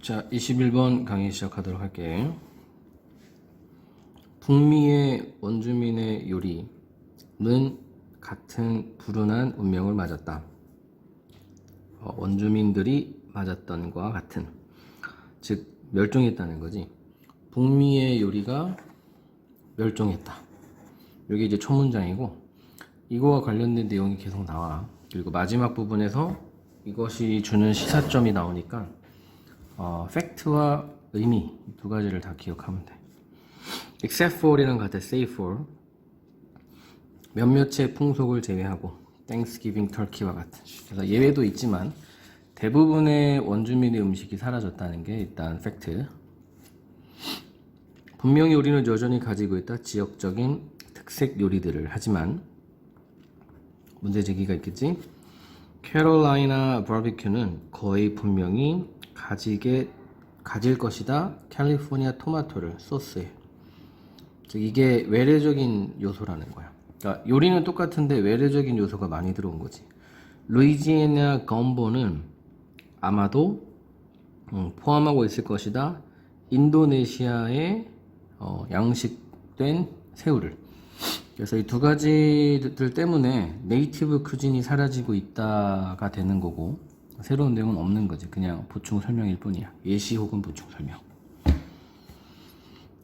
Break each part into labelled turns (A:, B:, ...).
A: 자, 21번 강의 시작하도록 할게. 북미의 원주민의 요리는 같은 불운한 운명을 맞았다. 원주민들이 맞았던 것과 같은, 즉 멸종했다는 거지. 북미의 요리가 멸종했다. 이게 이제 첫 문장이고, 이거와 관련된 내용이 계속 나와. 그리고 마지막 부분에서 이것이 주는 시사점이 나오니까 팩트와 의미 두 가지를 다 기억하면 돼. except for이랑 같아. save for. 몇몇의 풍속을 제외하고 Thanksgiving turkey와 같은. 그래서 예외도 있지만 대부분의 원주민의 음식이 사라졌다는 게 일단 팩트. 분명히 우리는 여전히 가지고 있다. 지역적인 특색 요리들을. 하지만 문제 제기가 있겠지. 캐롤라이나 바비큐는 거의 분명히 가질 것이다. 캘리포니아 토마토를 소스에. 즉 이게 외래적인 요소라는 거야. 그러니까 요리는 똑같은데 외래적인 요소가 많이 들어온 거지. 루이지애나 건보는 아마도 포함하고 있을 것이다. 인도네시아의 양식된 새우를. 그래서 이 두 가지들 때문에 네이티브 큐진이 사라지고 있다가 되는 거고, 새로운 내용은 없는 거지. 그냥 보충 설명일 뿐이야. 예시 혹은 보충 설명.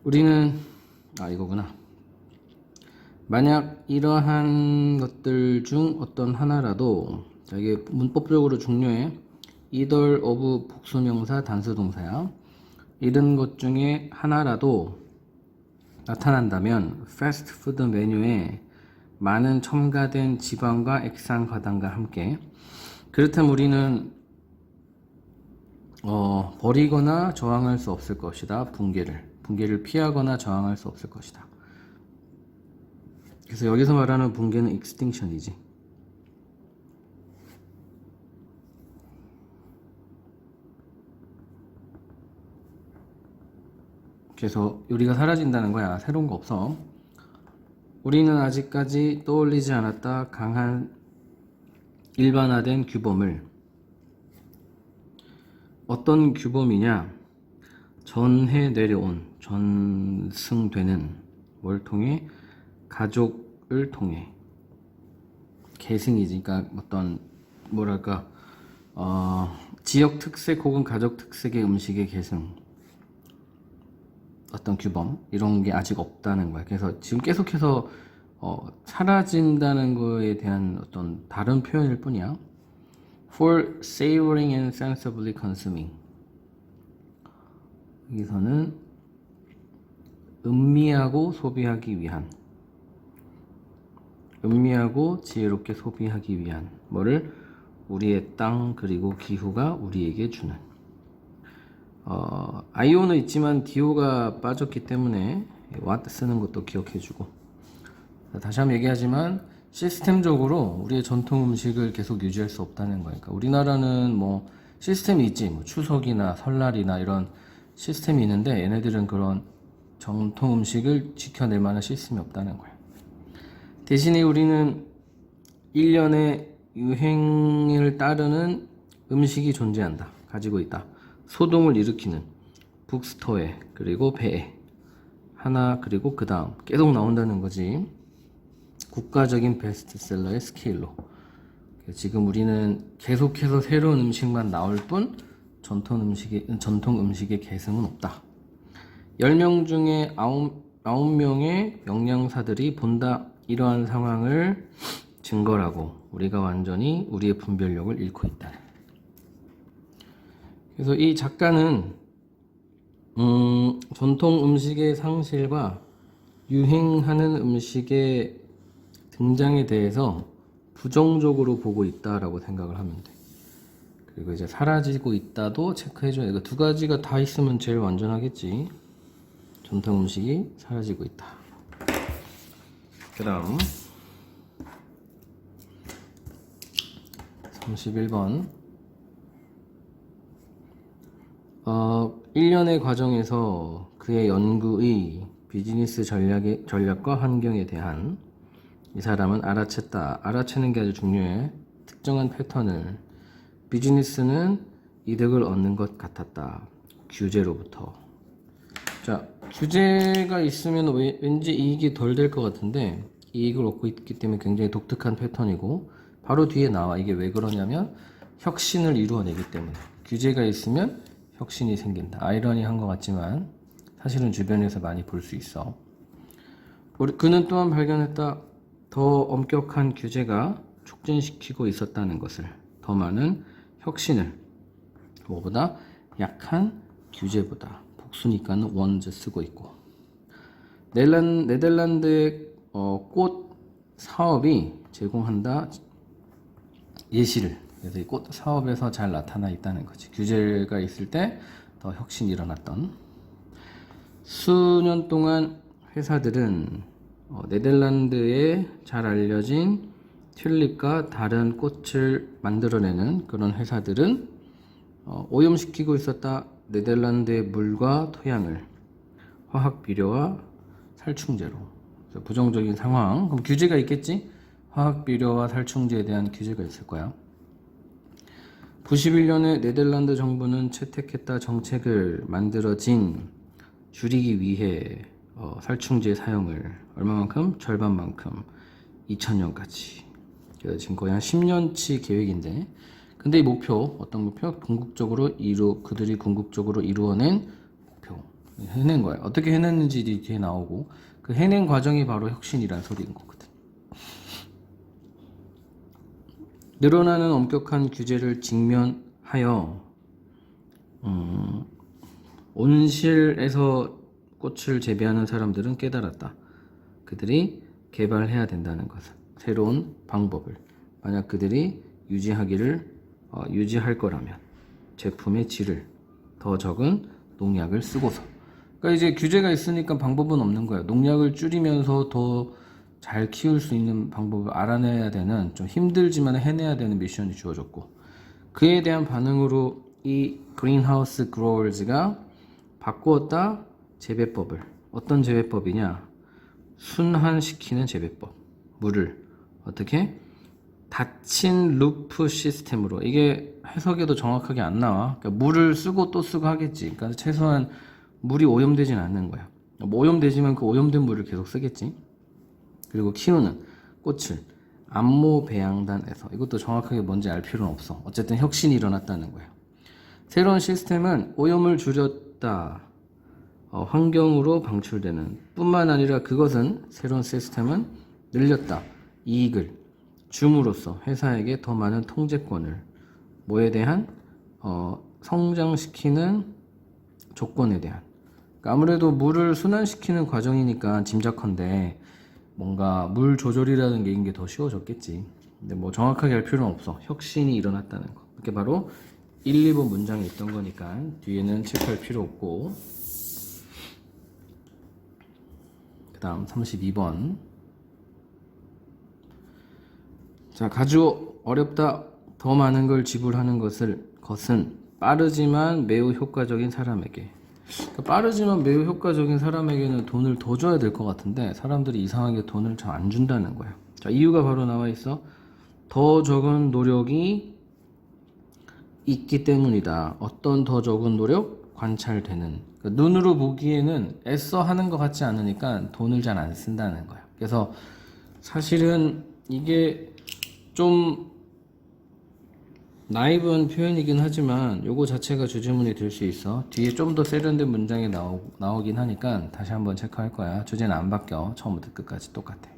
A: 우리는 이거구나. 만약 이러한 것들 중 어떤 하나라도, 자, 이게 문법적으로 중요해. either of 복수명사 단수동사야. 이런 것 중에 하나라도 나타난다면 패스트푸드 메뉴에 많은 첨가된 지방과 액상 과당과 함께, 그렇다면 우리는 버리거나 저항할 수 없을 것이다. 붕괴를 피하거나 저항할 수 없을 것이다. 그래서 여기서 말하는 붕괴는 extinction이지. 그래서 요리가 사라진다는 거야. 새로운 거 없어. 우리는 아직까지 떠올리지 않았다. 강한 일반화된 규범을. 어떤 규범이냐? 전해 내려온, 전승되는 뭘 통해? 가족을 통해. 계승이지. 그러니까 어떤 뭐랄까 지역 특색 혹은 가족 특색의 음식의 계승, 어떤 규범, 이런 게 아직 없다는 거야. 그래서 지금 계속해서 사라진다는 거에 대한 어떤 다른 표현일 뿐이야. For savoring and sensibly consuming. 여기서는 음미하고 소비하기 위한, 음미하고 지혜롭게 소비하기 위한 뭐를? 우리의 땅 그리고 기후가 우리에게 주는. IO는 있지만 DO가 빠졌기 때문에 what 쓰는 것도 기억해주고. 다시 한번 얘기하지만 시스템적으로 우리의 전통 음식을 계속 유지할 수 없다는 거니까. 우리나라는 뭐 시스템이 있지. 뭐 추석이나 설날이나 이런 시스템이 있는데 얘네들은 그런 전통 음식을 지켜낼 만한 시스템이 없다는 거야. 대신에 우리는 1년의 유행을 따르는 음식이 존재한다. 가지고 있다. 소동을 일으키는 북스토어에, 그리고 배에 하나, 그리고 그 다음 계속 나온다는 거지. 국가적인 베스트셀러의 스케일로. 지금 우리는 계속해서 새로운 음식만 나올 뿐 전통 음식의 계승은 없다. 10명 중에 9명의 영양사들이 본다. 이러한 상황을 증거라고 우리가 완전히 우리의 분별력을 잃고 있다. 그래서 이 작가는 전통 음식의 상실과 유행하는 음식의 등장에 대해서 부정적으로 보고 있다라고 생각을 하면 돼. 그리고 이제 사라지고 있다도 체크해줘야 돼. 이거 두 가지가 다 있으면 제일 완전하겠지. 전통 음식이 사라지고 있다. 그 다음 31번 1년의 과정에서 그의 연구의 비즈니스 전략과 환경에 대한 이 사람은 알아챘다. 알아채는 게 아주 중요해. 특정한 패턴을. 비즈니스는 이득을 얻는 것 같았다. 규제로부터. 자, 규제가 있으면 왠지 이익이 덜 될 것 같은데 이익을 얻고 있기 때문에 굉장히 독특한 패턴이고, 바로 뒤에 나와. 이게 왜 그러냐면 혁신을 이루어내기 때문에. 규제가 있으면 혁신이 생긴다. 아이러니한 것 같지만 사실은 주변에서 많이 볼 수 있어. 그는 또한 발견했다. 더 엄격한 규제가 촉진시키고 있었다는 것을. 더 많은 혁신을. 뭐보다? 약한 규제보다. 복수니까는 원즈 쓰고 있고. 네덜란드의 꽃 사업이 제공한다 예시를. 그래서 이 꽃 사업에서 잘 나타나 있다는 거지. 규제가 있을 때 더 혁신이 일어났던. 수년 동안 회사들은 네덜란드에 잘 알려진 튤립과 다른 꽃을 만들어내는 그런 회사들은 오염시키고 있었다. 네덜란드의 물과 토양을 화학 비료와 살충제로. 부정적인 상황. 그럼 규제가 있겠지? 화학 비료와 살충제에 대한 규제가 있을 거야. 91년에 네덜란드 정부는 채택했다 정책을 만들어진 줄이기 위해 살충제 사용을 얼마만큼? 절반만큼. 2000년까지. 그래서 지금 거의 한 10년치 계획인데, 근데 이 목표, 어떤 목표? 그들이 궁극적으로 이루어낸 목표. 해낸 거야. 어떻게 해냈는지 뒤에 나오고, 그 해낸 과정이 바로 혁신이란 소리인 거거든. 늘어나는 엄격한 규제를 직면하여 온실에서 꽃을 재배하는 사람들은 깨달았다. 그들이 개발해야 된다는 것을. 새로운 방법을. 만약 그들이 유지할 거라면 제품의 질을 더 적은 농약을 쓰고서. 그러니까 이제 규제가 있으니까 방법은 없는 거예요. 농약을 줄이면서 더 잘 키울 수 있는 방법을 알아내야 되는, 좀 힘들지만 해내야 되는 미션이 주어졌고, 그에 대한 반응으로 이 그린하우스 그로어즈가 바꾸었다 재배법을. 어떤 재배법이냐? 순환시키는 재배법. 물을 어떻게? 닫힌 루프 시스템으로. 이게 해석에도 정확하게 안 나와. 그러니까 물을 쓰고 또 쓰고 하겠지. 그러니까 최소한 물이 오염되진 않는 거야. 뭐 오염되지만 그 오염된 물을 계속 쓰겠지. 그리고 키우는 꽃을 암모 배양단에서. 이것도 정확하게 뭔지 알 필요는 없어. 어쨌든 혁신이 일어났다는 거야. 새로운 시스템은 오염을 줄였다. 환경으로 방출되는 뿐만 아니라 그것은, 새로운 시스템은 늘렸다. 이익을 줌으로써 회사에게 더 많은 통제권을. 뭐에 대한? 성장시키는 조건에 대한. 그러니까 아무래도 물을 순환시키는 과정이니까 짐작컨대 뭔가 물 조절이라는 게 이게 더 쉬워졌겠지. 근데 뭐 정확하게 할 필요는 없어. 혁신이 일어났다는 거. 이게 바로 1, 2번 문장에 있던 거니까 뒤에는 체크할 필요 없고. 그 다음 32번. 자, 가주 어렵다. 더 많은 걸 지불하는 것은 빠르지만 매우 효과적인 사람에게. 그러니까 빠르지만 매우 효과적인 사람에게는 돈을 더 줘야 될 것 같은데 사람들이 이상하게 돈을 잘 안 준다는 거야. 자, 이유가 바로 나와 있어. 더 적은 노력이 있기 때문이다. 어떤 더 적은 노력? 관찰되는. 그러니까 눈으로 보기에는 애써 하는 것 같지 않으니까 돈을 잘 안 쓴다는 거야. 그래서 사실은 이게 좀 나이브한 표현이긴 하지만 요거 자체가 주제문이 될 수 있어. 뒤에 좀 더 세련된 문장이 나오긴 하니까 다시 한번 체크할 거야. 주제는 안 바뀌어. 처음부터 끝까지 똑같아.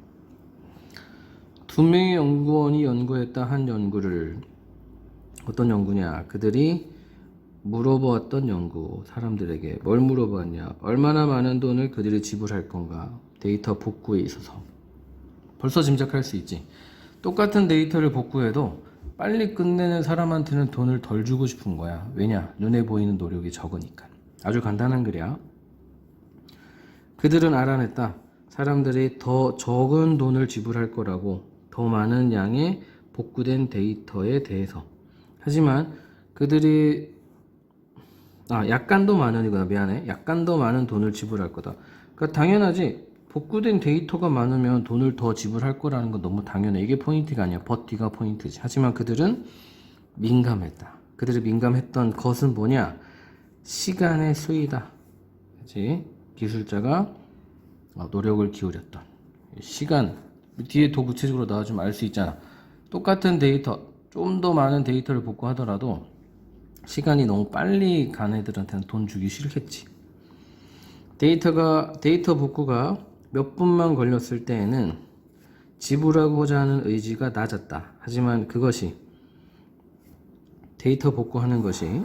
A: 2명의 연구원이 연구했다 한 연구를. 어떤 연구냐? 그들이 물어보았던 연구. 사람들에게 뭘 물어보았냐? 얼마나 많은 돈을 그들이 지불할 건가? 데이터 복구에 있어서. 벌써 짐작할 수 있지. 똑같은 데이터를 복구해도 빨리 끝내는 사람한테는 돈을 덜 주고 싶은 거야. 왜냐? 눈에 보이는 노력이 적으니까. 아주 간단한 글이야. 그들은 알아냈다. 사람들이 더 적은 돈을 지불할 거라고. 더 많은 양의 복구된 데이터에 대해서. 하지만 그들이 약간 더 많은 이구나. 미안해. 약간 더 많은 돈을 지불할 거다. 그러니까 당연하지. 복구된 데이터가 많으면 돈을 더 지불할 거라는 건 너무 당연해. 이게 포인트가 아니야. 뒤가 포인트지. 하지만 그들은 민감했다. 그들이 민감했던 것은 뭐냐? 시간의 수이다. 그치? 기술자가 노력을 기울였던 시간, 뒤에 더 구체적으로 나와주면 알 수 있잖아. 똑같은 데이터, 좀 더 많은 데이터를 복구하더라도 시간이 너무 빨리 간 애들한테는 돈 주기 싫겠지. 데이터 복구가 몇 분만 걸렸을 때에는 지불하고자 하는 의지가 낮았다. 하지만 그것이 데이터 복구하는 것이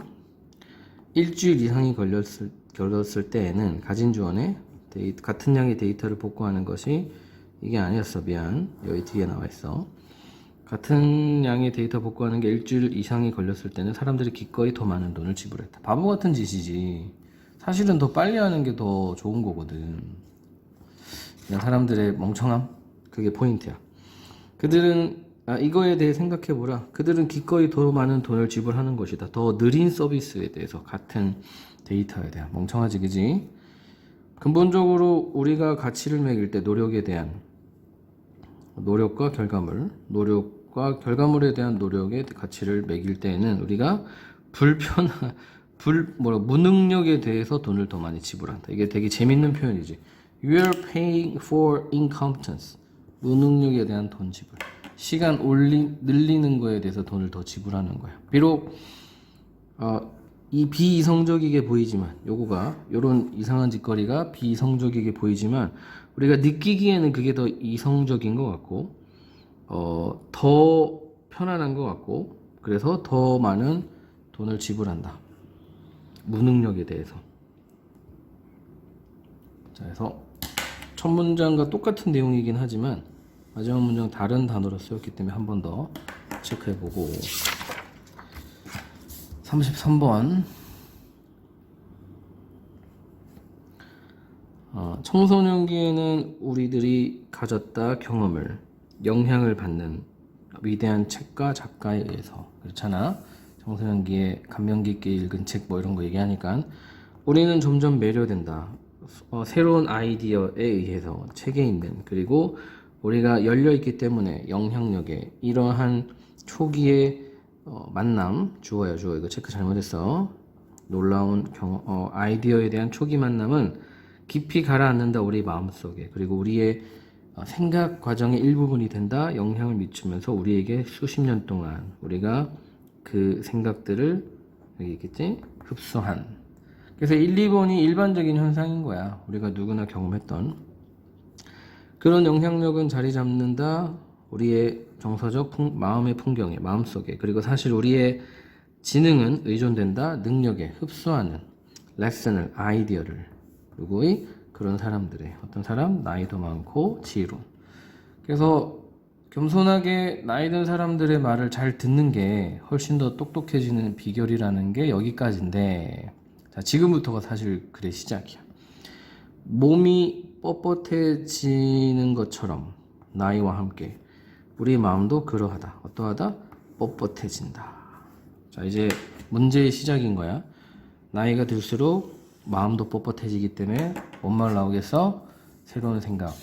A: 일주일 이상이 걸렸을 때에는 가진 주원에 같은 양의 데이터를 복구하는 것이 이게 아니었어. 미안. 여기 뒤에 나와 있어. 같은 양의 데이터 복구하는 게 일주일 이상이 걸렸을 때는 사람들이 기꺼이 더 많은 돈을 지불했다. 바보 같은 짓이지. 사실은 더 빨리 하는 게 더 좋은 거거든. 그냥 사람들의 멍청함? 그게 포인트야. 그들은 이거에 대해 생각해보라. 그들은 기꺼이 더 많은 돈을 지불하는 것이다. 더 느린 서비스에 대해서, 같은 데이터에 대한. 멍청하지, 그지? 근본적으로 우리가 가치를 매길 때 노력과 결과물에 대한 노력의 가치를 매길 때에는 우리가 무능력에 대해서 돈을 더 많이 지불한다. 이게 되게 재밌는 표현이지. You are paying for incompetence. 무능력에 대한 돈 지불. 시간 늘리는 거에 대해서 돈을 더 지불하는 거야. 비록 이 비이성적이게 보이지만, 요런 이상한 짓거리가 비이성적이게 보이지만 우리가 느끼기에는 그게 더 이성적인 것 같고 더 편안한 것 같고, 그래서 더 많은 돈을 지불한다. 무능력에 대해서. 자, 그래서 첫 문장과 똑같은 내용이긴 하지만 마지막 문장 다른 단어로 쓰였기 때문에 한 번 더 체크해보고. 33번. 청소년기에는 우리들이 가졌다 경험을 영향을 받는 위대한 책과 작가에 의해서. 그렇잖아. 청소년기에 감명 깊게 읽은 책 뭐 이런 거 얘기하니까 우리는 점점 매료된다. 새로운 아이디어에 의해서, 책에 있는, 그리고 우리가 열려있기 때문에 영향력에, 이러한 초기의 만남, 주어야 주어. 이거 체크 잘못했어. 놀라운 아이디어에 대한 초기 만남은 깊이 가라앉는다 우리 마음속에. 그리고 우리의 생각 과정의 일부분이 된다. 영향을 미치면서 우리에게 수십 년 동안 우리가 그 생각들을, 여기 있겠지? 흡수한. 그래서 1, 2번이 일반적인 현상인 거야. 우리가 누구나 경험했던 그런 영향력은 자리 잡는다. 우리의 정서적 마음의 풍경에, 마음속에. 그리고 사실 우리의 지능은 의존된다. 능력에, 흡수하는 레슨을, 아이디어를. 누구의? 그런 사람들의. 어떤 사람? 나이도 많고 지혜로운. 그래서 겸손하게 나이 든 사람들의 말을 잘 듣는 게 훨씬 더 똑똑해지는 비결이라는 게 여기까지인데, 자, 지금부터가 사실 그래 시작이야. 몸이 뻣뻣해지는 것처럼 나이와 함께 우리 마음도 그러하다. 어떠하다? 뻣뻣해진다. 자, 이제 문제의 시작인 거야. 나이가 들수록 마음도 뻣뻣해지기 때문에 뭔 말 나오겠어? 새로운 생각을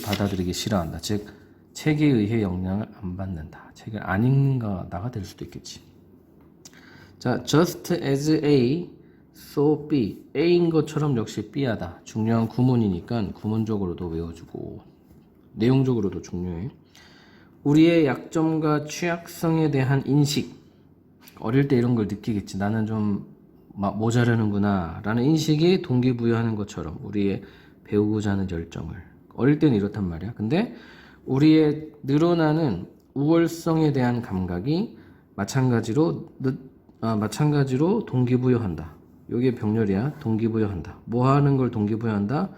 A: 받아들이기 싫어한다. 즉, 책에 의해 영향을 안 받는다. 책을 안 읽는가가 될 수도 있겠지. 자, just as A, so B. A인 것처럼 역시 B하다. 중요한 구문이니까 구문적으로도 외워주고 내용적으로도 중요해. 우리의 약점과 취약성에 대한 인식. 어릴 때 이런 걸 느끼겠지. 나는 좀 모자라는구나 라는 인식이 동기부여하는 것처럼 우리의 배우고자 하는 열정을. 어릴 때는 이렇단 말이야. 근데 우리의 늘어나는 우월성에 대한 감각이 마찬가지로 동기부여한다. 이게 병렬이야. 동기부여한다. 뭐 하는 걸 동기부여한다?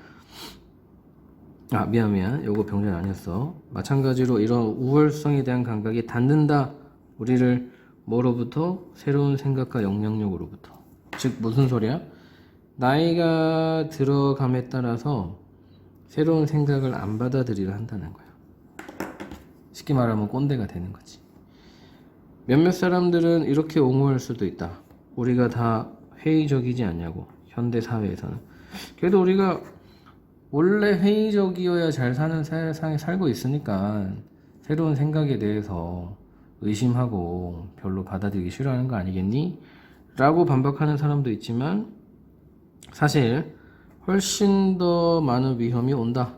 A: 미안. 요거 병렬 아니었어. 마찬가지로 이런 우월성에 대한 감각이 닿는다. 우리를 뭐로부터? 새로운 생각과 영향력으로부터. 즉 무슨 소리야? 나이가 들어감에 따라서 새로운 생각을 안 받아들이려 한다는 거야. 쉽게 말하면 꼰대가 되는 거지. 몇몇 사람들은 이렇게 옹호할 수도 있다. 우리가 다 회의적이지 않냐고. 현대 사회에서는. 그래도 우리가 원래 회의적이어야 잘 사는 세상에 살고 있으니까 새로운 생각에 대해서 의심하고 별로 받아들이기 싫어하는 거 아니겠니? 라고 반박하는 사람도 있지만 사실 훨씬 더 많은 위험이 온다.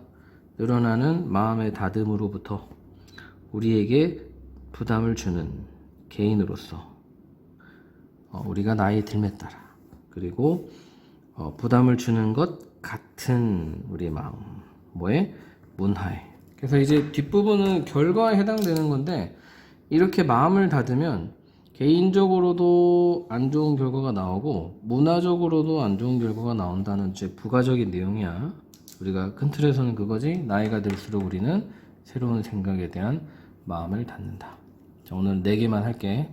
A: 늘어나는 마음의 다듬으로부터 우리에게 부담을 주는 개인으로서 우리가 나이 들에 따라 그리고 부담을 주는 것 같은 우리의 마음 뭐에? 문화에. 그래서 이제 뒷부분은 결과에 해당되는 건데 이렇게 마음을 닫으면 개인적으로도 안 좋은 결과가 나오고 문화적으로도 안 좋은 결과가 나온다는 이제 부가적인 내용이야. 우리가 큰 틀에서는 그거지. 나이가 들수록 우리는 새로운 생각에 대한 마음을 닫는다. 자, 오늘 4개만 할게.